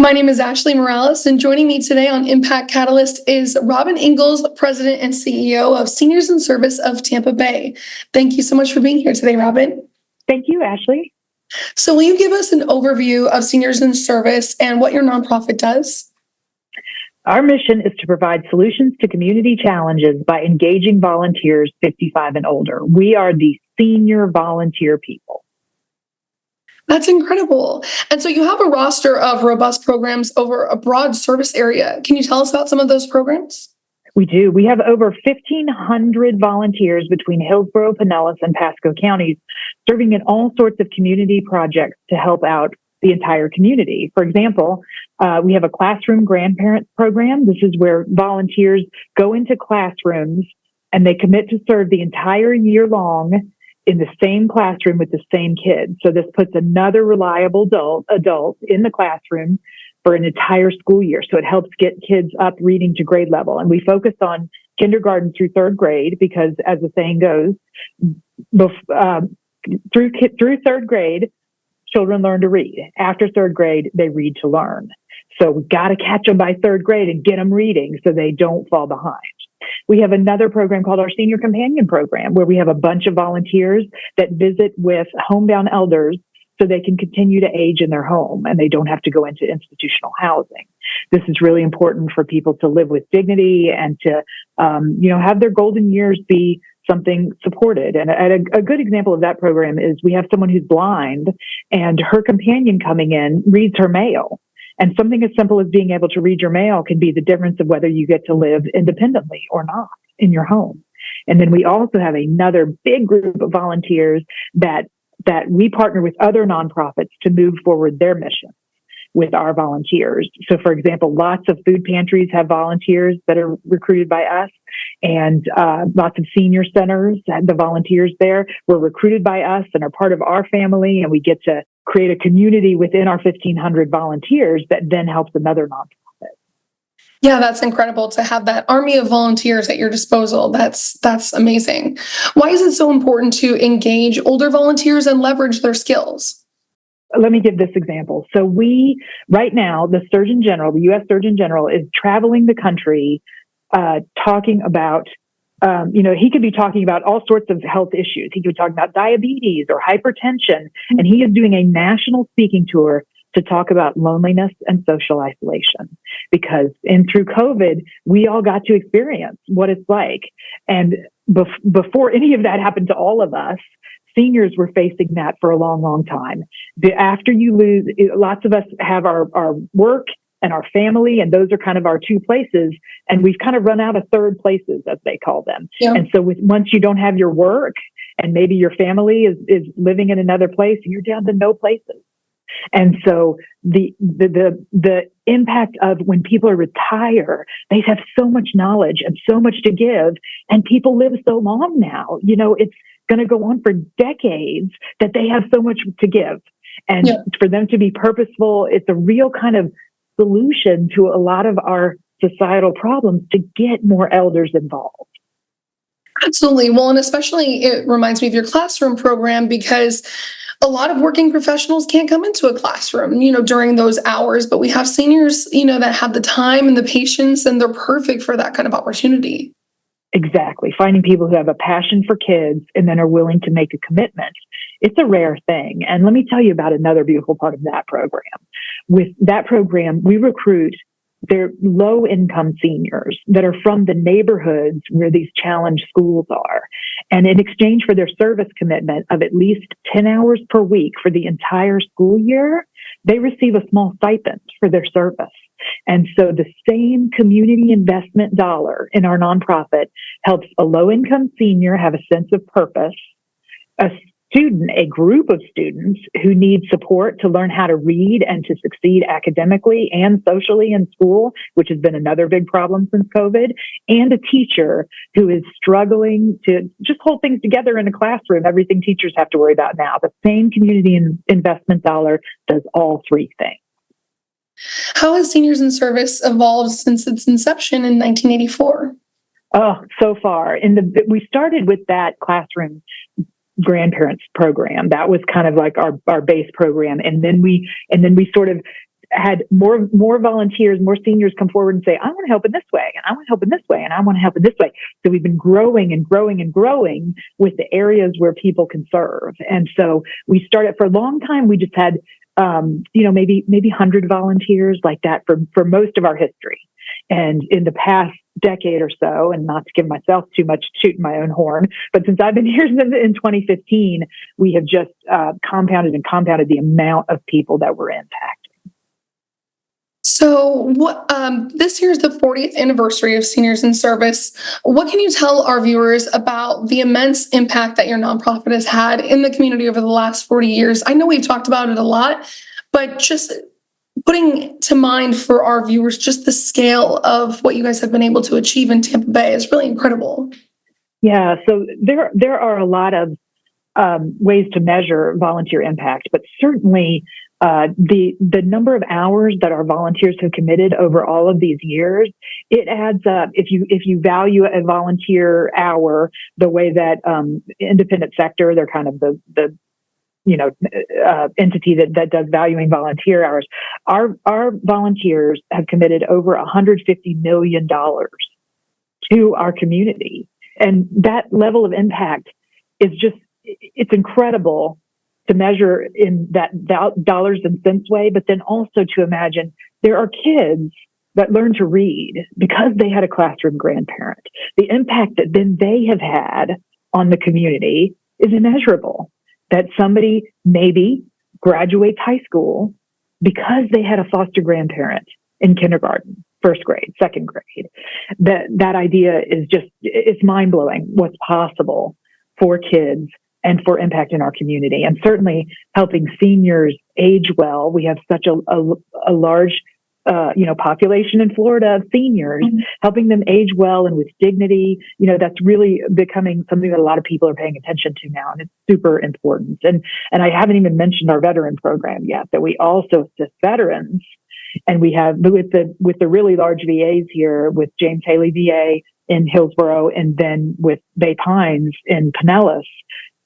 My name is Ashley Morales, and joining me today on Impact Catalyst is Robin Ingles, President and CEO of Seniors in Service of Tampa Bay. Thank you so much for being here today, Robin. Thank you, Ashley. So will you give us an overview of Seniors in Service and what your nonprofit does? Our mission is to provide solutions to community challenges by engaging volunteers 55 and older. We are the senior volunteer people. That's incredible. And so you have a roster of robust programs over a broad service area. Can you tell us about some of those programs? We do. We have over 1,500 volunteers between Hillsborough, Pinellas, and Pasco counties serving in all sorts of community projects to help out the entire community. For example, we have a classroom grandparents program. This is where volunteers go into classrooms and they commit to serve the entire year long in the same classroom with the same kids. So this puts another reliable adult in the classroom for an entire school year. So it helps get kids up reading to grade level. And we focus on kindergarten through third grade because, as the saying goes, through third grade, children learn to read. After third grade, they read to learn. So we've got to catch them by third grade and get them reading so they don't fall behind. We have another program called our Senior Companion Program, where we have a bunch of volunteers that visit with homebound elders so they can continue to age in their home and they don't have to go into institutional housing. This is really important for people to live with dignity and to, have their golden years be something supported. And a good example of that program is we have someone who's blind and her companion coming in reads her mail. And something as simple as being able to read your mail can be the difference of whether you get to live independently or not in your home. And then we also have another big group of volunteers that we partner with other nonprofits to move forward their mission with our volunteers. So, for example, lots of food pantries have volunteers that are recruited by us, and lots of senior centers, the volunteers there were recruited by us and are part of our family, and we get to create a community within our 1,500 volunteers that then helps another nonprofit. Yeah, that's incredible to have that army of volunteers at your disposal. That's amazing. Why is it so important to engage older volunteers and leverage their skills? Let me give this example. So right now, the Surgeon General, the U.S. Surgeon General, is traveling the country talking about, he could be talking about all sorts of health issues. He could be talking about diabetes or hypertension, and he is doing a national speaking tour to talk about loneliness and social isolation. Because through COVID, we all got to experience what it's like. And before any of that happened to all of us, seniors were facing that for a long, long time. After you lose, lots of us have our work and our family, and those are kind of our two places. And we've kind of run out of third places, as they call them. Yeah. And so once you don't have your work and maybe your family is living in another place, you're down to no places. And so the impact of when people retire, they have so much knowledge and so much to give, and people live so long now. It's going to go on for decades that they have so much to give. And for them to be purposeful, it's a real kind of solution to a lot of our societal problems to get more elders involved. Absolutely. Well, and especially it reminds me of your classroom program, because a lot of working professionals can't come into a classroom, during those hours, but we have seniors, that have the time and the patience, and they're perfect for that kind of opportunity. Exactly. Finding people who have a passion for kids and then are willing to make a commitment. It's a rare thing. And let me tell you about another beautiful part of that program. With that program, we recruit their low-income seniors that are from the neighborhoods where these challenged schools are. And in exchange for their service commitment of at least 10 hours per week for the entire school year, they receive a small stipend for their service. And so the same community investment dollar in our nonprofit helps a low-income senior have a sense of purpose, a group of students who need support to learn how to read and to succeed academically and socially in school, which has been another big problem since COVID, and a teacher who is struggling to just hold things together in a classroom, everything teachers have to worry about now. The same community investment dollar does all three things. How has Seniors in Service evolved since its inception in 1984? Oh, so far. We started with that classroom grandparents program. That was kind of like our base program. And then we sort of had more volunteers, more seniors come forward and say, I want to help in this way, and I want to help in this way, and I want to help in this way. So we've been growing and growing and growing with the areas where people can serve. And so we started, for a long time, we just had, maybe 100 volunteers like that for most of our history. And in the past decade or so, and not to give myself too much shooting my own horn, but since I've been here in 2015, we have just compounded the amount of people that we're impacting. So, this year is the 40th anniversary of Seniors in Service. What can you tell our viewers about the immense impact that your nonprofit has had in the community over the last 40 years? I know we've talked about it a lot, but just putting to mind for our viewers just the scale of what you guys have been able to achieve in Tampa Bay is really incredible. Yeah, so there are a lot of ways to measure volunteer impact, but certainly the number of hours that our volunteers have committed over all of these years, it adds up. If you value a volunteer hour the way that independent sector, they're kind of the entity that does valuing volunteer hours. Our volunteers have committed over $150 million to our community. And that level of impact is it's incredible to measure in that dollars and cents way, but then also to imagine there are kids that learn to read because they had a classroom grandparent. The impact that then they have had on the community is immeasurable. That somebody maybe graduates high school because they had a foster grandparent in kindergarten, first grade, second grade. That idea is it's mind blowing what's possible for kids and for impact in our community, and certainly helping seniors age well. We have such a large population in Florida of seniors, helping them age well and with dignity. That's really becoming something that a lot of people are paying attention to now, and it's super important. And I haven't even mentioned our veteran program yet, that we also assist veterans. And we have with the really large VAs here, with James Haley VA in Hillsborough, and then with Bay Pines in Pinellas.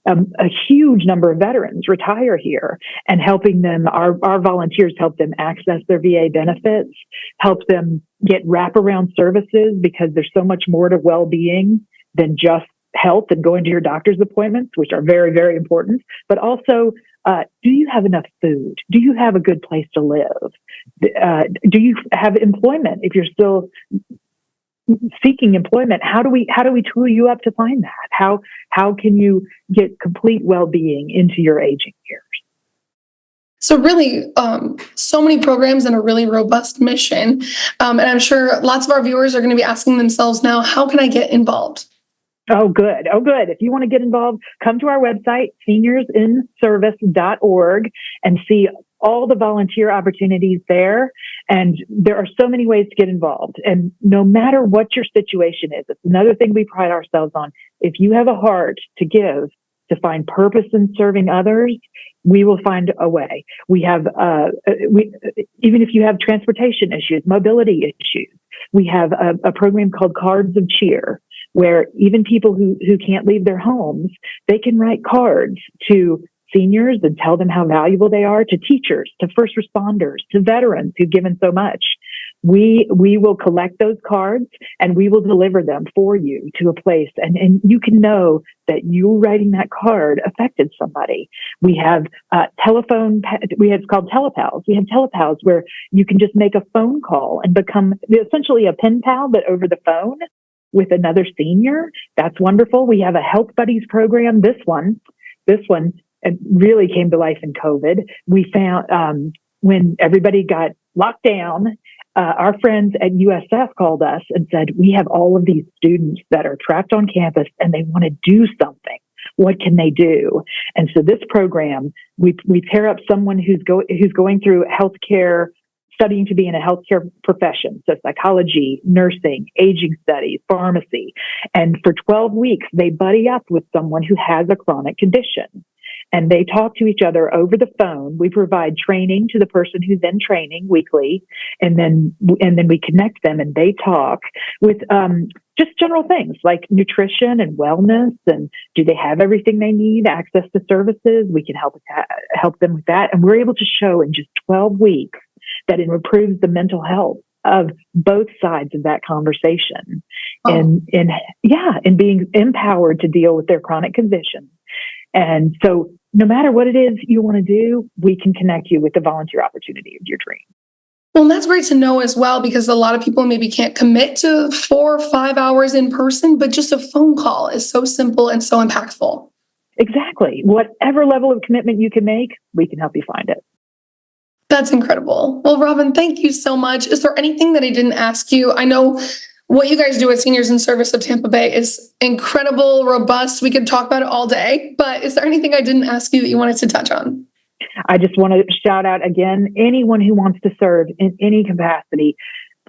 A huge number of veterans retire here, and helping them, our volunteers help them access their VA benefits, help them get wraparound services, because there's so much more to well-being than just health and going to your doctor's appointments, which are very, very important. But also, do you have enough food? Do you have a good place to live? Do you have employment? If you're still seeking employment, how do we tool you up to find that? How can you get complete well-being into your aging years? So really, so many programs and a really robust mission. And I'm sure lots of our viewers are going to be asking themselves now, how can I get involved? Oh, good. If you want to get involved, come to our website, seniorsinservice.org, and see all the volunteer opportunities there. And there are so many ways to get involved. And no matter what your situation is, it's another thing we pride ourselves on. If you have a heart to give, to find purpose in serving others, we will find a way. We have, even if you have transportation issues, mobility issues, we have a program called Cards of Cheer, where even people who can't leave their homes, they can write cards to seniors and tell them how valuable they are, to teachers, to first responders, to veterans who've given so much. We will collect those cards and we will deliver them for you to a place. And you can know that you writing that card affected somebody. We have it's called telepals. We have telepals where you can just make a phone call and become essentially a pen pal, but over the phone with another senior. That's wonderful. We have a Health Buddies program. This one, it really came to life in COVID. We found when everybody got locked down, our friends at USF called us and said, we have all of these students that are trapped on campus and they want to do something. What can they do? And so this program, we pair up someone who's going through healthcare, studying to be in a healthcare profession, so psychology, nursing, aging studies, pharmacy. And for 12 weeks, they buddy up with someone who has a chronic condition. And they talk to each other over the phone. We provide training to the person who's in training weekly, and then we connect them, and they talk with just general things like nutrition and wellness, and do they have everything they need, access to services? We can help them with that, and we're able to show in just 12 weeks that it improves the mental health of both sides of that conversation, and being empowered to deal with their chronic condition. And so no matter what it is you want to do, we can connect you with the volunteer opportunity of your dream. Well, and that's great to know as well, because a lot of people maybe can't commit to 4 or 5 hours in person, but just a phone call is so simple and so impactful. Exactly. Whatever level of commitment you can make, we can help you find it. That's incredible. Well, Robin, thank you so much. Is there anything that I didn't ask you? I know what you guys do at Seniors in Service of Tampa Bay is incredible, robust. We could talk about it all day, but is there anything I didn't ask you that you wanted to touch on? I just want to shout out again, anyone who wants to serve in any capacity,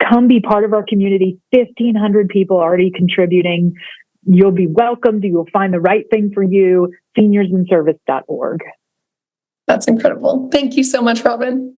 come be part of our community. 1,500 people already contributing. You'll be welcomed. You will find the right thing for you. Seniorsinservice.org. That's incredible. Thank you so much, Robin.